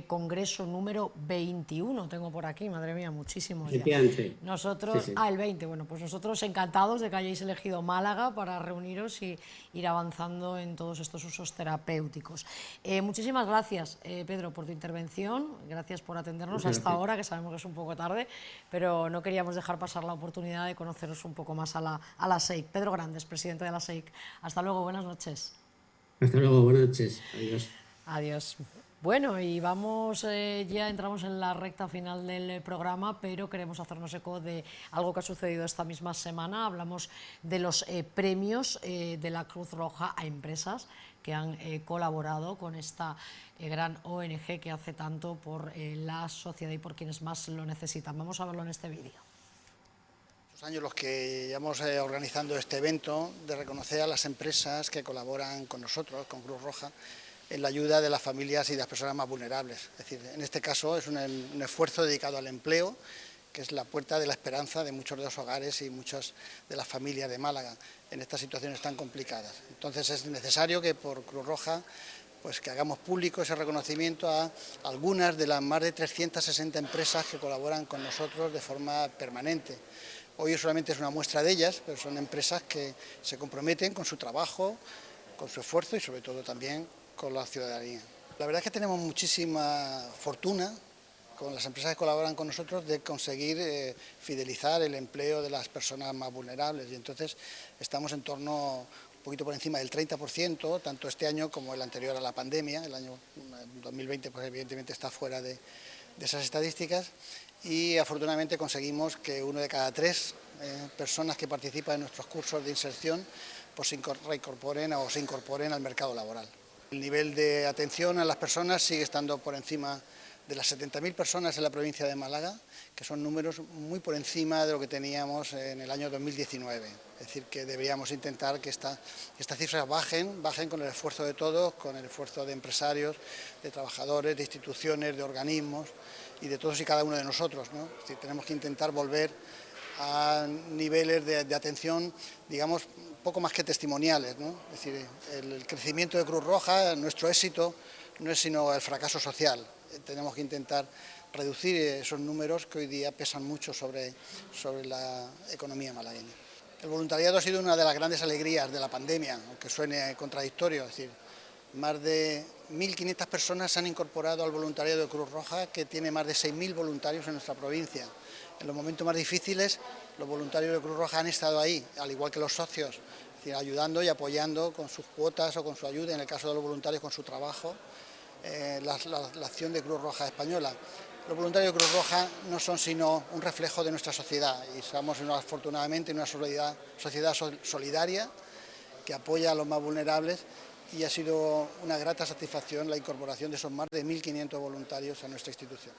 congreso número 21, tengo por aquí, madre mía, muchísimos ya. Nosotros, sí. El 20, bueno, pues nosotros encantados de que hayáis elegido Málaga para reuniros y ir avanzando en todos estos usos terapéuticos. Muchísimas gracias, Pedro, por tu intervención, gracias por atendernos hasta ahora, que sabemos que es un poco tarde, pero no queríamos dejar pasar la oportunidad de conoceros un poco más a la SEIC. Pedro Grandes, presidente de la SEIC. Hasta luego, buenas noches. Hasta luego, buenas noches. Adiós. Adiós. Bueno, y vamos, ya entramos en la recta final del programa, pero queremos hacernos eco de algo que ha sucedido esta misma semana. Hablamos de los premios de la Cruz Roja a empresas que han colaborado con esta gran ONG que hace tanto por la sociedad y por quienes más lo necesitan. Vamos a verlo en este vídeo. Años los que llevamos organizando este evento de reconocer a las empresas que colaboran con nosotros, con Cruz Roja, en la ayuda de las familias y de las personas más vulnerables. Es decir, en este caso es un esfuerzo dedicado al empleo, que es la puerta de la esperanza de muchos de los hogares y muchas de las familias de Málaga en estas situaciones tan complicadas. Entonces es necesario que por Cruz Roja pues que hagamos público ese reconocimiento a algunas de las más de 360 empresas que colaboran con nosotros de forma permanente. Hoy solamente es una muestra de ellas, pero son empresas que se comprometen con su trabajo, con su esfuerzo y sobre todo también con la ciudadanía. La verdad es que tenemos muchísima fortuna con las empresas que colaboran con nosotros de conseguir fidelizar el empleo de las personas más vulnerables y entonces estamos en torno un poquito por encima del 30%, tanto este año como el anterior a la pandemia. El año 2020 pues evidentemente está fuera de esas estadísticas y afortunadamente conseguimos que 1 de cada 3 personas que participan en nuestros cursos de inserción pues se reincorporen o se incorporen al mercado laboral. El nivel de atención a las personas sigue estando por encima de las 70.000 personas en la provincia de Málaga, que son números muy por encima de lo que teníamos en el año 2019. Es decir, que deberíamos intentar que estas cifras bajen con el esfuerzo de todos, con el esfuerzo de empresarios, de trabajadores, de instituciones, de organismos y de todos y cada uno de nosotros, ¿no? Es decir, tenemos que intentar volver a niveles de atención, digamos, poco más que testimoniales, ¿no? Es decir, el crecimiento de Cruz Roja, nuestro éxito, no es sino el fracaso social. Tenemos que intentar reducir esos números que hoy día pesan mucho sobre la economía malagueña. El voluntariado ha sido una de las grandes alegrías de la pandemia, aunque suene contradictorio, es decir, más de 1.500 personas se han incorporado al voluntariado de Cruz Roja, que tiene más de 6.000 voluntarios en nuestra provincia. En los momentos más difíciles, los voluntarios de Cruz Roja han estado ahí, al igual que los socios, es decir, ayudando y apoyando con sus cuotas o con su ayuda, en el caso de los voluntarios con su trabajo, la acción de Cruz Roja Española. Los voluntarios de Cruz Roja no son sino un reflejo de nuestra sociedad y somos afortunadamente una sociedad solidaria que apoya a los más vulnerables y ha sido una grata satisfacción la incorporación de esos más de 1.500 voluntarios a nuestra institución.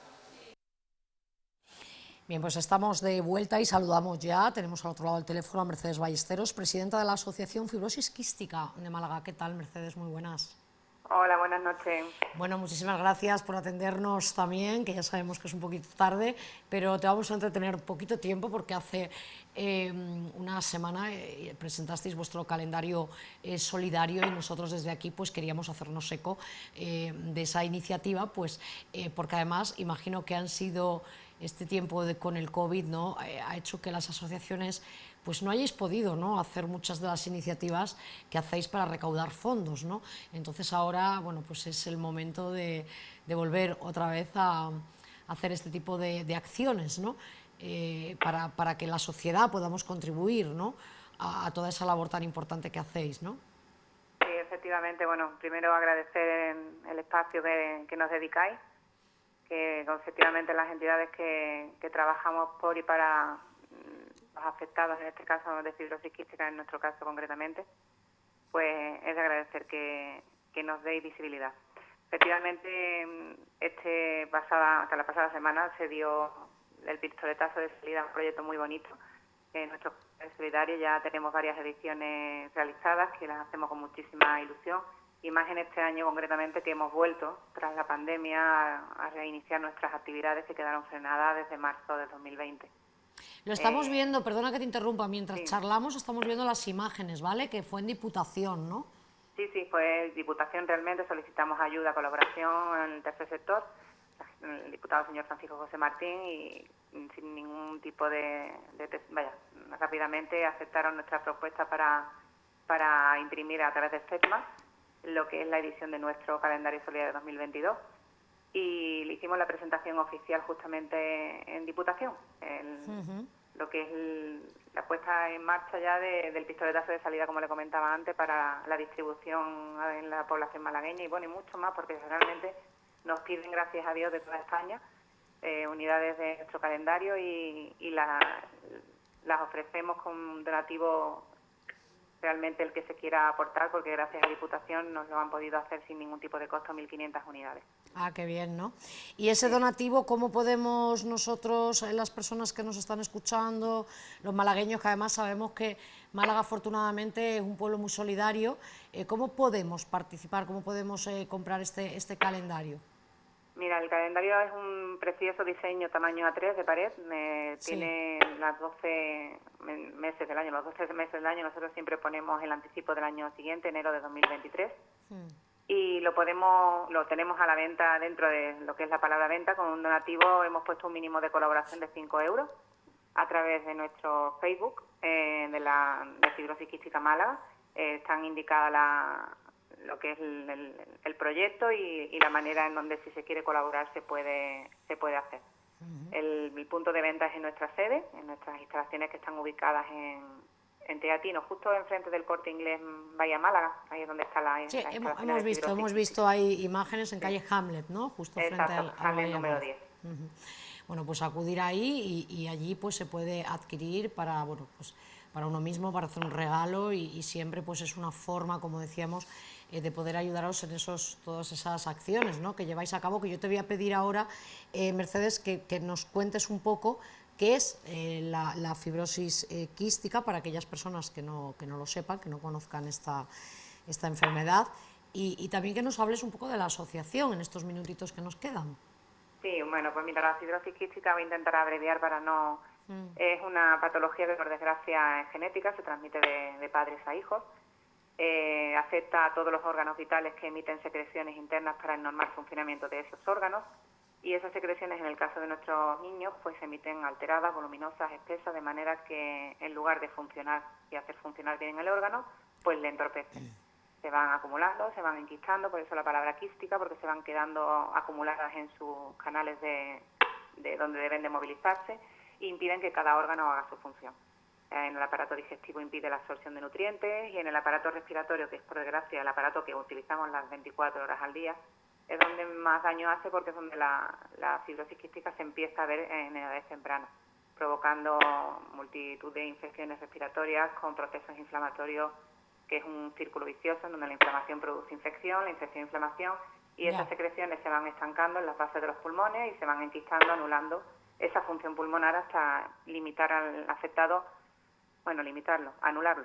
Bien, pues estamos de vuelta y saludamos ya, tenemos al otro lado del teléfono a Mercedes Ballesteros, presidenta de la Asociación Fibrosis Quística de Málaga. ¿Qué tal, Mercedes? Muy buenas. Hola, buenas noches. Bueno, muchísimas gracias por atendernos también, que ya sabemos que es un poquito tarde, pero te vamos a entretener poquito tiempo porque hace una semana presentasteis vuestro calendario solidario y nosotros desde aquí pues queríamos hacernos eco de esa iniciativa, pues porque además imagino que han sido este tiempo con el COVID, ¿no? Ha hecho que las asociaciones pues no hayáis podido, ¿no?, hacer muchas de las iniciativas que hacéis para recaudar fondos, ¿no? Entonces ahora, bueno, pues es el momento de volver otra vez a hacer este tipo de acciones, ¿no? Para que la sociedad podamos contribuir, ¿no?, a toda esa labor tan importante que hacéis, ¿no? Sí, efectivamente, bueno, primero agradecer el espacio que nos dedicáis, que efectivamente las entidades que trabajamos por y para los afectados, en este caso de fibrosis quística, en nuestro caso concretamente, pues es de agradecer que nos deis visibilidad. Efectivamente, hasta la pasada semana se dio el pistoletazo de salida a un proyecto muy bonito. En nuestro Club Solidario ya tenemos varias ediciones realizadas que las hacemos con muchísima ilusión, y más en este año concretamente, que hemos vuelto tras la pandemia a reiniciar nuestras actividades que quedaron frenadas desde marzo de 2020. Lo estamos viendo, perdona que te interrumpa, mientras Sí. charlamos estamos viendo las imágenes, ¿vale?, que fue en Diputación, ¿no? Sí, fue Diputación, realmente solicitamos ayuda, colaboración en el tercer sector, el diputado señor Francisco José Martín, y sin ningún tipo rápidamente aceptaron nuestra propuesta para imprimir a través de FETMA lo que es la edición de nuestro calendario solidario 2022, y le hicimos la presentación oficial justamente en Diputación, lo que es la puesta en marcha ya del pistoletazo de salida, como le comentaba antes, para la distribución en la población malagueña, y bueno, y mucho más, porque realmente nos piden, gracias a Dios, de toda España, unidades de nuestro calendario, y las ofrecemos con un donativo realmente el que se quiera aportar, porque gracias a Diputación nos lo han podido hacer sin ningún tipo de costo, 1.500 unidades. Ah, qué bien, ¿no? Y ese donativo, ¿cómo podemos nosotros, las personas que nos están escuchando, los malagueños, que además sabemos que Málaga afortunadamente es un pueblo muy solidario, ¿cómo podemos participar, cómo podemos comprar este calendario? Mira, el calendario es un precioso diseño tamaño A3 de pared, tiene las 12 meses del año, los 12 meses del año. Nosotros siempre ponemos el anticipo del año siguiente, enero de 2023, y lo tenemos a la venta dentro de lo que es la palabra venta. Con un donativo hemos puesto un mínimo de colaboración de 5 euros a través de nuestro Facebook de Fibrosis Quística Málaga. Están indicadas lo que es el proyecto y la manera en donde, si se quiere colaborar, se puede hacer. El punto de venta es en nuestra sede, en nuestras instalaciones que están ubicadas en Teatino, justo enfrente del Corte Inglés Bahía Málaga, ahí es donde está la instalación. Hemos visto ahí imágenes en calle Hamlet, ¿no?, justo frente al Hamlet número 10. Bueno, pues acudir ahí y allí pues se puede adquirir para, bueno, pues para uno mismo, para hacer un regalo, y siempre pues es una forma, como decíamos, de poder ayudaros en todas esas acciones, ¿no?, que lleváis a cabo. Que yo te voy a pedir ahora, Mercedes, que nos cuentes un poco qué es la fibrosis quística, para aquellas personas que no lo sepan, que no conozcan esta enfermedad, y también que nos hables un poco de la asociación en estos minutitos que nos quedan. Sí, bueno, pues mira, la fibrosis quística, voy a intentar abreviar para no... Es una patología que, por desgracia, es genética, se transmite de padres a hijos. Afecta a todos los órganos vitales que emiten secreciones internas para el normal funcionamiento de esos órganos, y esas secreciones, en el caso de nuestros niños, pues se emiten alteradas, voluminosas, espesas, de manera que en lugar de funcionar y hacer funcionar bien el órgano, pues le entorpecen. Se van acumulando, se van enquistando, por eso la palabra quística, porque se van quedando acumuladas en sus canales de donde deben de movilizarse, e impiden que cada órgano haga su función. En el aparato digestivo impide la absorción de nutrientes, y en el aparato respiratorio, que es, por desgracia, el aparato que utilizamos las 24 horas al día, es donde más daño hace, porque es donde la fibrosis quística se empieza a ver en edades tempranas, provocando multitud de infecciones respiratorias con procesos inflamatorios, que es un círculo vicioso en donde la inflamación produce infección, la infección inflamación, y esas secreciones se van estancando en las bases de los pulmones y se van enquistando, anulando esa función pulmonar hasta limitar al afectado bueno, limitarlo, anularlo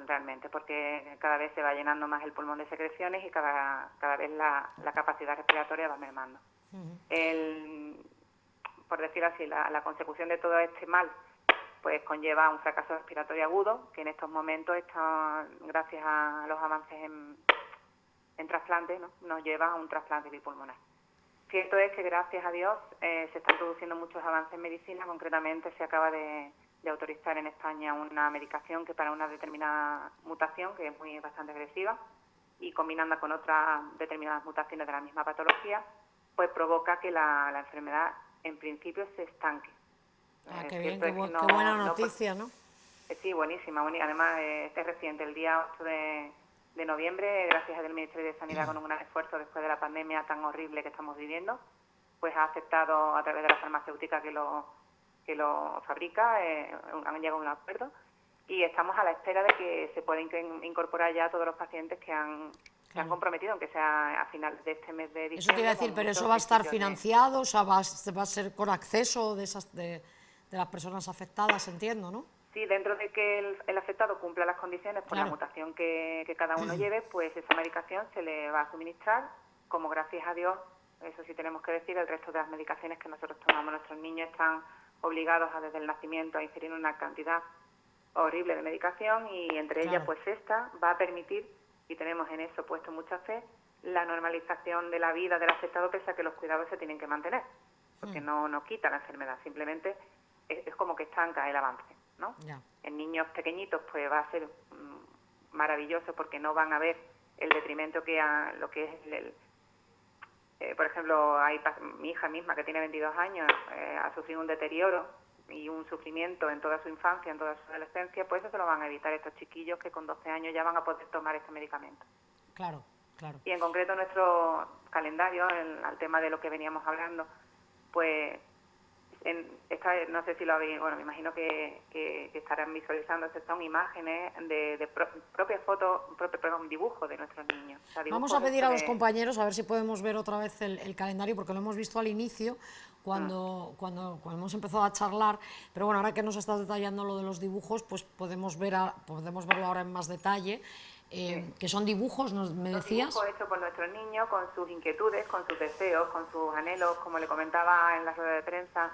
realmente, porque cada vez se va llenando más el pulmón de secreciones y cada vez la capacidad respiratoria va mermando. Por decir así, la consecución de todo este mal pues conlleva un fracaso respiratorio agudo, que en estos momentos está, gracias a los avances en trasplante, ¿no?, nos lleva a un trasplante bipulmonar. Cierto es que gracias a Dios se están produciendo muchos avances en medicina. Concretamente se acaba de autorizar en España una medicación que para una determinada mutación, que es bastante agresiva, y combinando con otras determinadas mutaciones de la misma patología, pues provoca que la enfermedad en principio se estanque. Qué bien, qué buena noticia, ¿no? Sí, buenísima. Además, este es reciente, el día 8 de noviembre, gracias al Ministerio de Sanidad, con un gran esfuerzo después de la pandemia tan horrible que estamos viviendo, pues ha aceptado a través de la farmacéutica que lo fabrica, han llegado a un acuerdo y estamos a la espera de que se pueda incorporar ya a todos los pacientes que se han comprometido, aunque sea a final de este mes de diciembre. Eso te iba a decir, pero eso va a estar financiado, o sea, va a ser con acceso de las personas afectadas, entiendo, ¿no? Sí, dentro de que el afectado cumpla las condiciones por la mutación que cada uno lleve, pues esa medicación se le va a suministrar, como gracias a Dios, eso sí tenemos que decir, el resto de las medicaciones que nosotros tomamos. Nuestros niños están obligados desde el nacimiento a ingerir una cantidad horrible de medicación y entre ellas pues esta va a permitir, y tenemos en eso puesto mucha fe, la normalización de la vida del afectado, pese a que los cuidados se tienen que mantener, porque no quita la enfermedad, simplemente es como que estanca el avance, ¿no? En niños pequeñitos pues va a ser maravilloso porque no van a ver el detrimento que a lo que es por ejemplo, mi hija misma que tiene 22 años ha sufrido un deterioro y un sufrimiento en toda su infancia, en toda su adolescencia, pues eso se lo van a evitar estos chiquillos que con 12 años ya van a poder tomar este medicamento. Claro, claro. Y en concreto nuestro calendario, al tema de lo que veníamos hablando, pues no sé si lo habéis, bueno, me imagino que estarán visualizando, son imágenes de propias fotos, un dibujo de nuestros niños. O sea, vamos a pedir a los compañeros a ver si podemos ver otra vez el calendario, porque lo hemos visto al inicio, cuando hemos empezado a charlar, pero bueno, ahora que nos estás detallando lo de los dibujos, pues podemos verlo ahora en más detalle. Que son dibujos, me decías. Dibujos hechos por nuestros niños, con sus inquietudes, con sus deseos, con sus anhelos, como le comentaba en la rueda de prensa.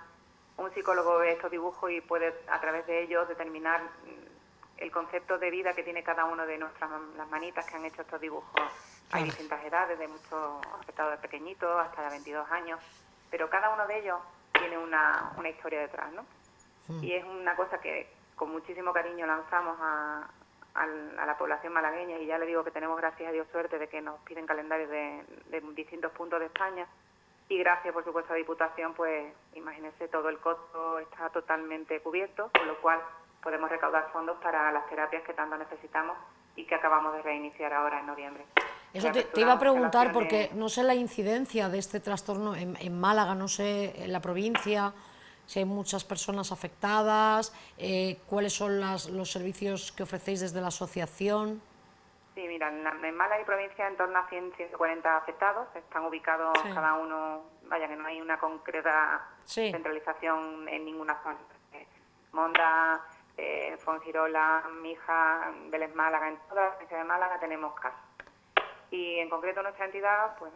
Un psicólogo ve estos dibujos y puede a través de ellos determinar el concepto de vida que tiene cada uno de las manitas que han hecho estos dibujos. Hay distintas edades, de muchos afectados de pequeñitos hasta de 22 años, pero cada uno de ellos tiene una historia detrás, ¿no? Y es una cosa que con muchísimo cariño lanzamos a la población malagueña, y ya le digo que tenemos, gracias a Dios, suerte de que nos piden calendarios de distintos puntos de España. Y gracias, por supuesto, a Diputación, pues imagínense, todo el costo está totalmente cubierto, con lo cual podemos recaudar fondos para las terapias que tanto necesitamos y que acabamos de reiniciar ahora en noviembre. Eso te iba a preguntar, porque no sé la incidencia de este trastorno en Málaga, no sé, en la provincia, si hay muchas personas afectadas, cuáles son los servicios que ofrecéis desde la asociación. Sí, mira, en Málaga y provincia en torno a 140 afectados, están ubicados cada uno, vaya que no hay una concreta centralización en ninguna zona. Monda, Fongirola, Mija, Vélez Málaga, en toda la provincia de Málaga tenemos casos. Y en concreto nuestra entidad pues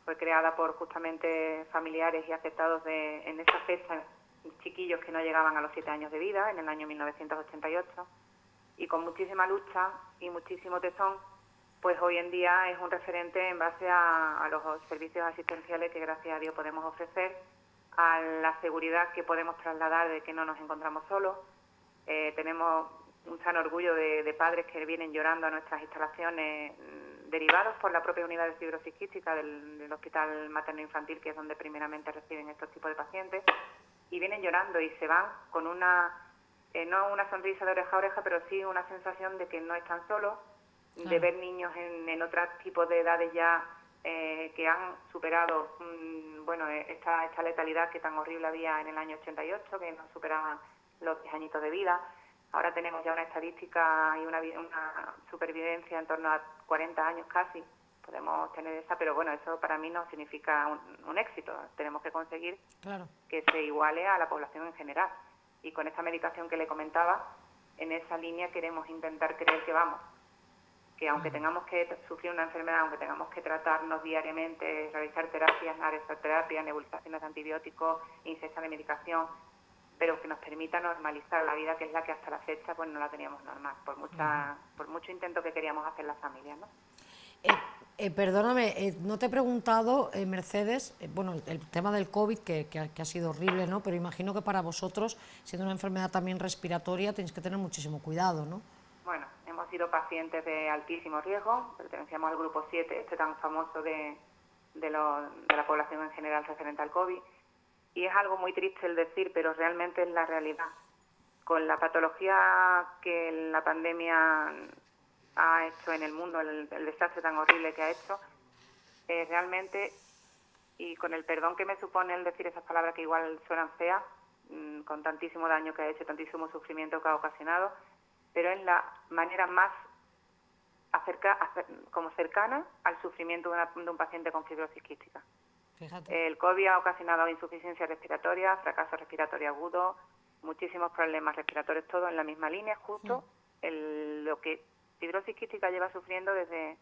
fue creada por justamente familiares y afectados en esa fecha, chiquillos que no llegaban a los 7 años de vida, en el año 1988. Y con muchísima lucha y muchísimo tesón, pues hoy en día es un referente en base a los servicios asistenciales que gracias a Dios podemos ofrecer, a la seguridad que podemos trasladar de que no nos encontramos solos. Tenemos un sano orgullo de padres que vienen llorando a nuestras instalaciones, derivados por la propia unidad de fibrosis quística del Hospital Materno Infantil, que es donde primeramente reciben estos tipos de pacientes, y vienen llorando y se van con no una sonrisa de oreja a oreja, pero sí una sensación de que no están solos, de ver niños en otros tipos de edades ya que han superado esta letalidad que tan horrible había en el año 88, que no superaban los 10 añitos de vida. Ahora tenemos ya una estadística y una supervivencia en torno a 40 años casi, podemos tener esa, pero bueno, eso para mí no significa un éxito. Tenemos que conseguir que se iguale a la población en general. Y con esta medicación que le comentaba, en esa línea queremos intentar creer que vamos. Que aunque tengamos que sufrir una enfermedad, aunque tengamos que tratarnos diariamente, realizar terapias, radioterapia, nebulizaciones de antibióticos, ingesta de medicación, pero que nos permita normalizar la vida, que es la que hasta la fecha pues no la teníamos normal, por mucho intento que queríamos hacer las familias, ¿no? Perdóname, no te he preguntado, Mercedes, bueno, el tema del COVID, que ha sido horrible, ¿no? Pero imagino que para vosotros, siendo una enfermedad también respiratoria, tenéis que tener muchísimo cuidado, ¿no? Bueno, hemos sido pacientes de altísimo riesgo, pertenecíamos al grupo 7, tan famoso de la población en general referente al COVID, y es algo muy triste el decir, pero realmente es la realidad. Con la patología que la pandemia ha hecho en el mundo, el desastre tan horrible que ha hecho, realmente, y con el perdón que me supone el decir esas palabras que igual suenan feas, con tantísimo daño que ha hecho, tantísimo sufrimiento que ha ocasionado, pero es la manera más cercana al sufrimiento de un paciente con fibrosis quística. Fíjate. El COVID ha ocasionado insuficiencia respiratoria, fracaso respiratorio agudo, muchísimos problemas respiratorios, todo en la misma línea, justo lo que fibrosis quística lleva sufriendo desde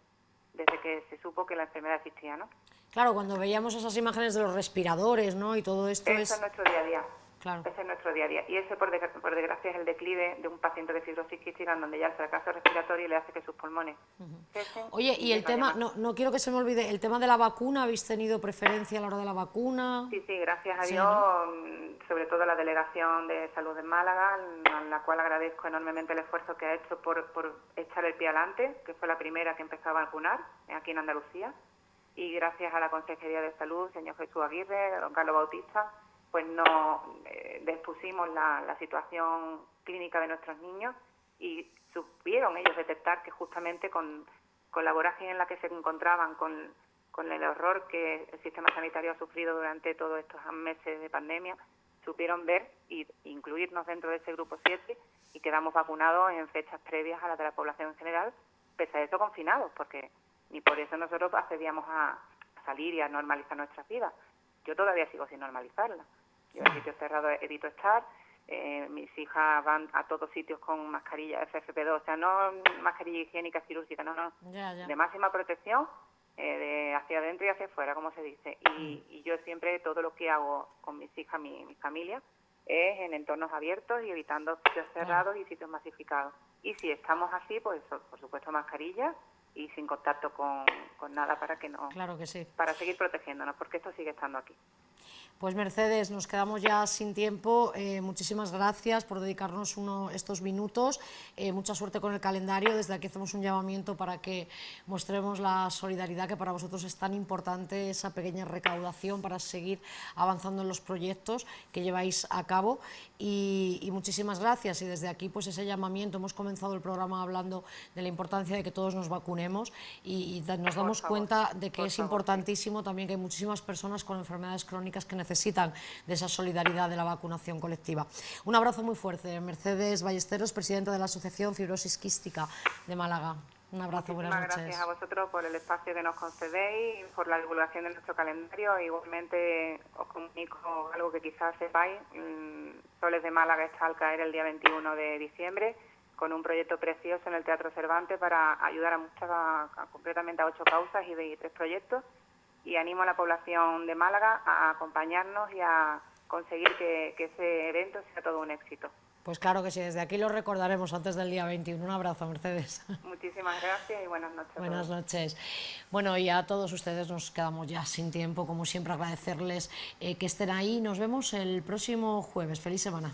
que se supo que la enfermedad existía, ¿no? Claro, cuando veíamos esas imágenes de los respiradores, ¿no? Y todo esto es nuestro día a día. Claro. Ese es nuestro día a día. Y ese, por desgracia, es el declive de un paciente de fibrosis quística en donde ya el fracaso respiratorio le hace que sus pulmones cesen. Oye, y el tema, no quiero que se me olvide, el tema de la vacuna, ¿habéis tenido preferencia a la hora de la vacuna? Sí, gracias a sí, Dios, ¿no? Sobre todo la Delegación de Salud de Málaga, a la cual agradezco enormemente el esfuerzo que ha hecho por echar el pie adelante, que fue la primera que empezó a vacunar aquí en Andalucía. Y gracias a la Consejería de Salud, señor Jesús Aguirre, don Carlos Bautista, pues no expusimos la situación clínica de nuestros niños y supieron ellos detectar que justamente con la vorágine en la que se encontraban, con el horror que el sistema sanitario ha sufrido durante todos estos meses de pandemia, supieron ver e incluirnos dentro de ese grupo 7 y quedamos vacunados en fechas previas a las de la población en general, pese a eso confinados, porque ni por eso nosotros accedíamos a salir y a normalizar nuestras vidas. Yo todavía sigo sin normalizarla. Yo en sitios cerrados evito estar, mis hijas van a todos sitios con mascarilla FFP2, o sea, no mascarilla higiénica quirúrgica, no, de máxima protección, de hacia adentro y hacia afuera, como se dice. Y yo siempre, todo lo que hago con mis hijas, mi familia, es en entornos abiertos y evitando sitios cerrados y sitios masificados. Y si estamos así, pues por supuesto mascarilla y sin contacto con nada para que no, claro que sí, para seguir protegiéndonos, porque esto sigue estando aquí. Pues Mercedes, nos quedamos ya sin tiempo, muchísimas gracias por dedicarnos estos minutos, mucha suerte con el calendario, desde aquí hacemos un llamamiento para que mostremos la solidaridad que para vosotros es tan importante, esa pequeña recaudación para seguir avanzando en los proyectos que lleváis a cabo y muchísimas gracias y desde aquí pues ese llamamiento, hemos comenzado el programa hablando de la importancia de que todos nos vacunemos y nos damos cuenta de que es importantísimo también que hay muchísimas personas con enfermedades crónicas que necesitan de esa solidaridad de la vacunación colectiva. Un abrazo muy fuerte. Mercedes Ballesteros, presidenta de la Asociación Fibrosis Quística de Málaga. Un abrazo, buenas noches. Gracias a vosotros por el espacio que nos concedéis, por la divulgación de nuestro calendario. Igualmente os comunico algo que quizás sepáis. Soles de Málaga está al caer el día 21 de diciembre con un proyecto precioso en el Teatro Cervantes para ayudar concretamente a 8 causas y de 3 proyectos. Y animo a la población de Málaga a acompañarnos y a conseguir que ese evento sea todo un éxito. Pues claro que sí, desde aquí lo recordaremos antes del día 21. Un abrazo, Mercedes. Muchísimas gracias y buenas noches. Buenas noches. Bueno, y a todos ustedes nos quedamos ya sin tiempo, como siempre agradecerles que estén ahí. Nos vemos el próximo jueves. Feliz semana.